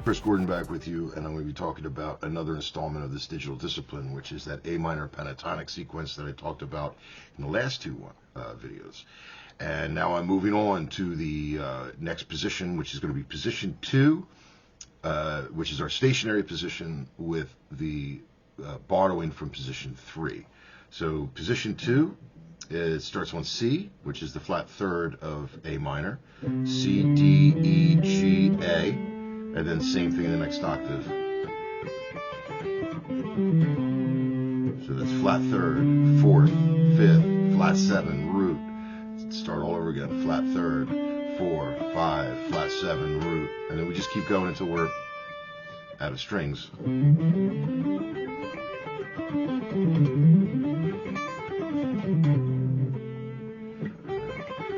Chris Gordon back with you, and I'm going to be talking about another installment of this digital discipline, which is that A minor pentatonic sequence that I talked about in the last two videos. And now I'm moving on to the next position, which is going to be position 2, which is our stationary position with the borrowing from position 3. So position 2, it starts on C, which is the flat third of A minor, C, D, E, G, A, and then same thing in the next octave. So that's flat third, 4th, 5th, flat 7, root. Start all over again, flat third, 4, 5, flat 7, root, and then we just keep going until we're out of strings.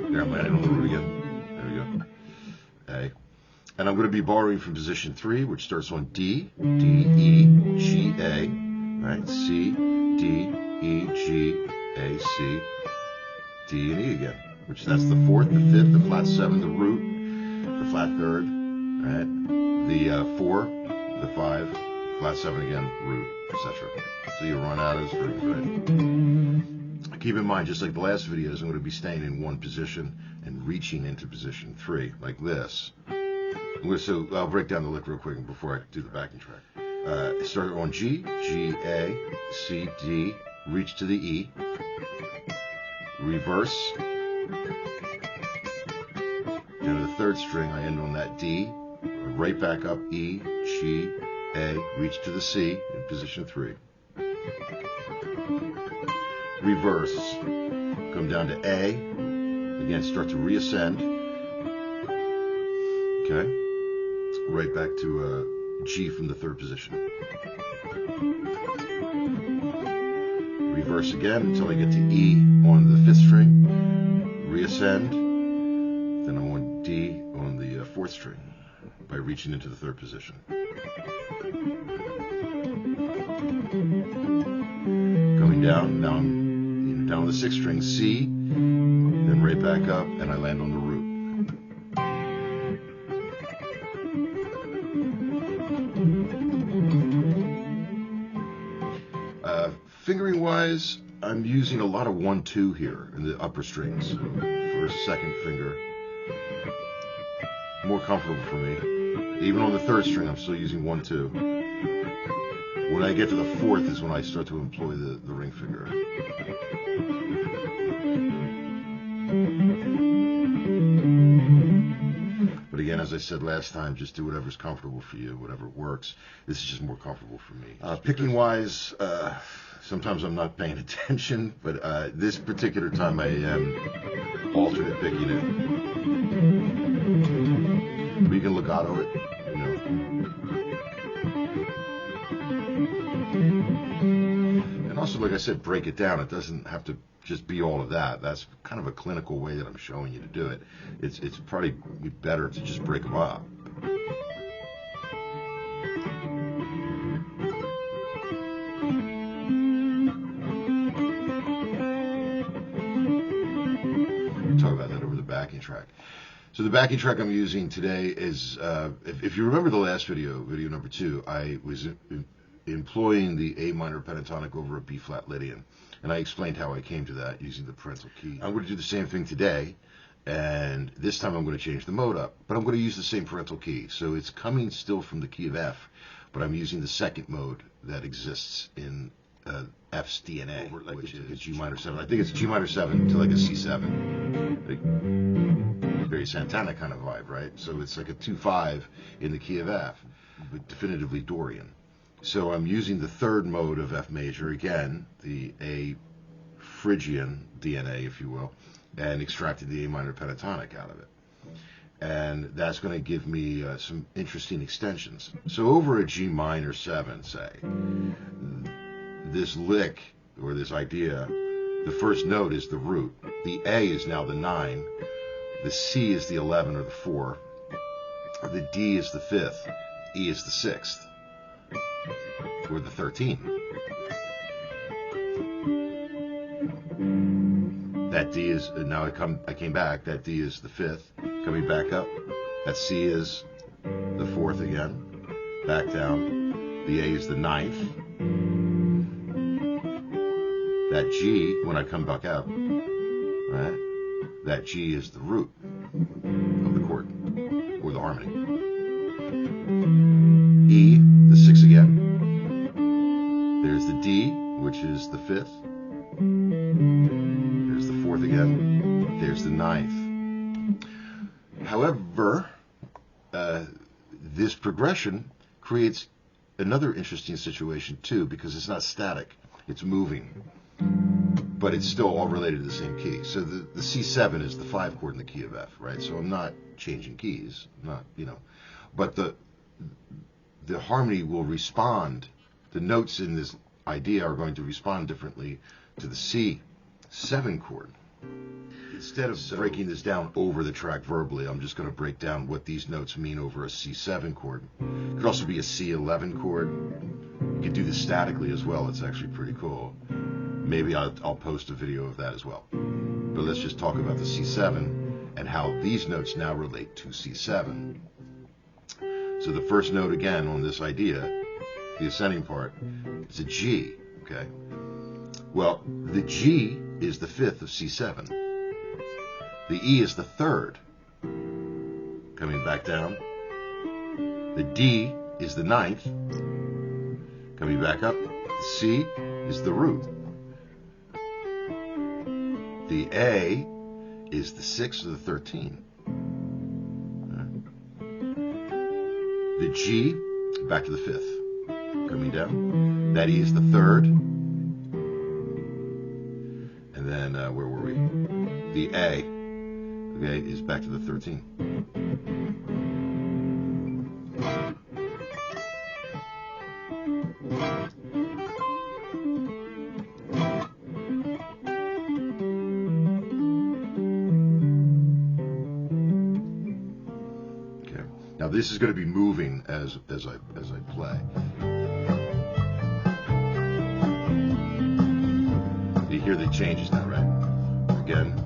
There, I'm landing on the root again. There we go. A. And I'm going to be borrowing from position 3, which starts on D, D, E, G, A, right? C, D, E, G, A, C, D, and E again, which that's the 4th, the 5th, the flat 7, the root, the flat 3rd, right? The 4, the 5, flat 7 again, root, etc. So you run out of strings, right? Keep in mind, just like the last videos, I'm going to be staying in one position and reaching into position 3, like this. So I'll break down the lick real quick before I do the backing track. Start on G, G, A, C, D, reach to the E, reverse, down to the 3rd string, I end on that D, right back up, E, G, A, reach to the C in position 3. Reverse, come down to A, again start to reascend, okay, right back to G from the 3rd position. Reverse again until I get to E on the 5th string, reascend, then I'm on D on the 4th string by reaching into the 3rd position. Coming down, now I'm down on the 6th string, C, then right back up, and I land on the root. Fingering wise, I'm using a lot of 1-2 here in the upper strings. First, 2nd finger, more comfortable for me. Even on the 3rd string, I'm still using 1-2. When I get to the 4th is when I start to employ the ring finger. But again, as I said last time, just do whatever's comfortable for you, whatever works. This is just more comfortable for me. Picking wise, sometimes I'm not paying attention, but this particular time I am alternate picking it. But you can legato it, you know. And also, like I said, break it down. It doesn't have to just be all of that. That's kind of a clinical way that I'm showing you to do it. It's probably better to just break them up. We'll talk about that over the backing track. So the backing track I'm using today is, if you remember the last video, video number 2, I was employing the A minor pentatonic over a B flat Lydian, and I explained how I came to that using the parental key. I'm going to do the same thing today, and this time I'm going to change the mode up, but I'm going to use the same parental key. So it's coming still from the key of F, but I'm using the 2nd mode that exists in F's DNA, which is G minor 7. I think it's G minor 7 to like a C7. Like, very Santana kind of vibe, right? So it's like a 2-5 in the key of F, but definitively Dorian. So I'm using the 3rd mode of F major, again, the A Phrygian DNA, if you will, and extracting the A minor pentatonic out of it. And that's going to give me some interesting extensions. So over a G minor 7, say, this lick, or this idea, the first note is the root. The A is now the 9. The C is the 11 or the 4. The D is the 5th. E is the 6th. Or the 13. That D is, now I came back, that D is the 5th, coming back up. That C is the 4th again, back down. The A is the 9th. That G, when I come back up, right, that G is the root of the chord, or the harmony. E, the 6th again. There's the D, which is the 5th. There's the 4th again. There's the 9th. However, this progression creates another interesting situation too, because it's not static, it's moving, but it's still all related to the same key. So the C7 is the 5 chord in the key of F, right? So I'm not changing keys, not, but the harmony will respond. The notes in this idea are going to respond differently to the C7 chord. Instead of breaking this down over the track verbally, I'm just going to break down what these notes mean over a C7 chord. It could also be a C11 chord. You can do this statically as well. It's actually pretty cool. Maybe I'll post a video of that as well. But let's just talk about the C7 and how these notes now relate to C7. So the first note again on this idea, the ascending part, is a G, okay? Well, the G is the 5th of C7. The E is the 3rd, coming back down. The D is the 9th, coming back up. The C is the root. The A is the 6th of the 13. The G, back to the 5th, coming down. That E is the 3rd. And then, where were we? The A, okay, is back to the 13. Okay. Now this is going to be moving as I play. You hear the changes now, right? Again.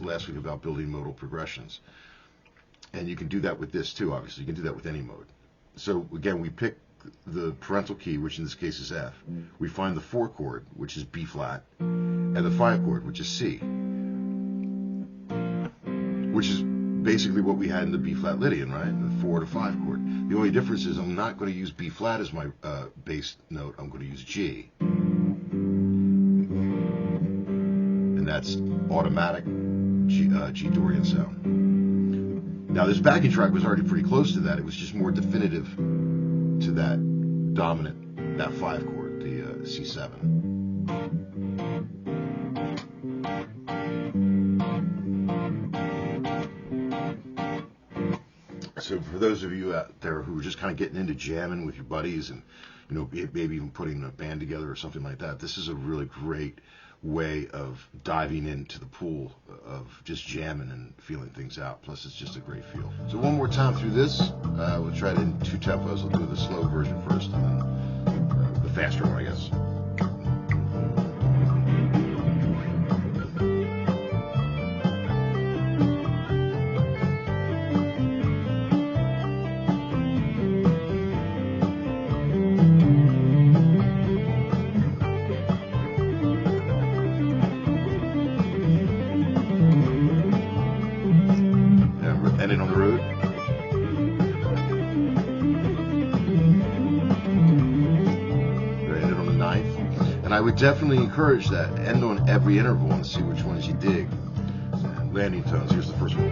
Last week about building modal progressions, and you can do that with this too. Obviously you can do that with any mode. So again, we pick the parental key, which in this case is F. We find the 4 chord, which is B flat, and the 5 chord, which is C, which is basically what we had in the B flat Lydian, right? The 4 to 5 chord. The only difference is I'm not going to use B flat as my bass note. I'm going to use G, and that's automatic G Dorian sound. Now this backing track was already pretty close to that. It was just more definitive to that dominant, that 5 chord, the C7. So for those of you out there who are just kind of getting into jamming with your buddies and maybe even putting a band together or something like that, this is a really great way of diving into the pool of just jamming and feeling things out. Plus it's just a great feel. So one more time through this, we'll try it in 2 tempos. I'll do the slow version first and then the faster one, I guess. Ending on the root. Ended on the 9th. And I would definitely encourage that. End on every interval and see which ones you dig. And landing tones. Here's the first one.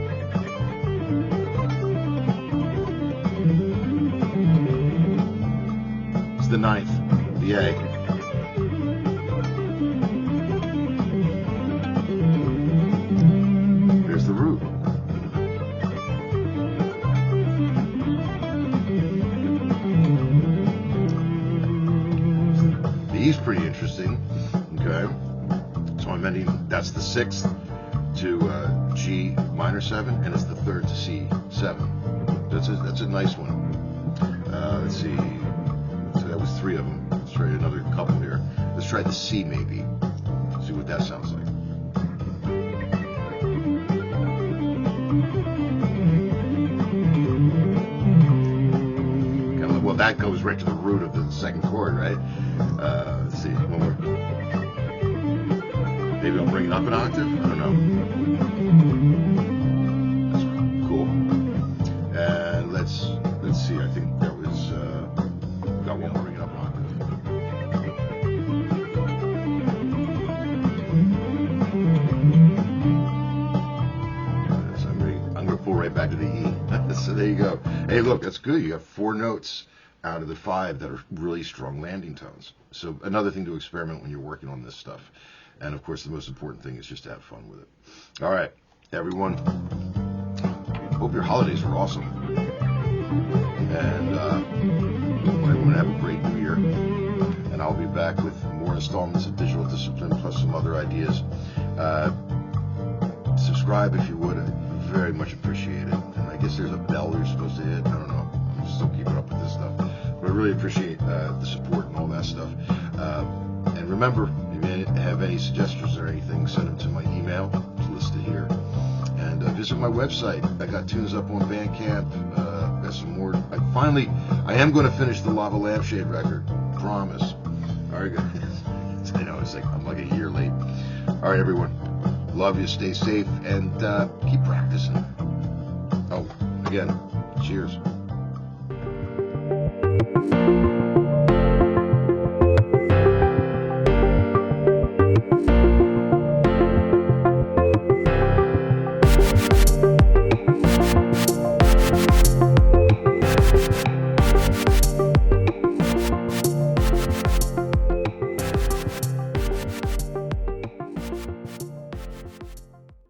It's the 9th. The A. sixth to G minor 7, and it's the third to C7. That's a nice one. Let's see. So that was 3 of them. Let's try another couple here. Let's try the C maybe. See what that sounds like. Well, that goes right to the root of the second chord, right? Let's see, one more. Maybe I'll bring it up an octave. I don't know. That's cool. And let's see. I think that was got one more. Bring it up an octave. So I'm gonna pull right back to the E. So there you go. Hey, look, that's good. You got 4 notes out of the 5 that are really strong landing tones. So another thing to experiment when you're working on this stuff. And of course, the most important thing is just to have fun with it. All right, everyone. Hope your holidays are awesome. And I want everyone to have a great New Year. And I'll be back with more installments of Digital Discipline plus some other ideas. Subscribe if you would. I'd very much appreciate it. And I guess there's a bell you're supposed to hit. I don't know. I'm still keeping up with this stuff. But I really appreciate the support and all that stuff. And remember, if you have any suggestions or anything, send them to my email. It's listed here. And visit my website. I got tunes up on Bandcamp. Got some more. I am going to finish the Lava Lampshade record. Promise. All right, guys. I know, I'm like a year late. All right, everyone. Love you. Stay safe. And keep practicing. Oh, again, cheers.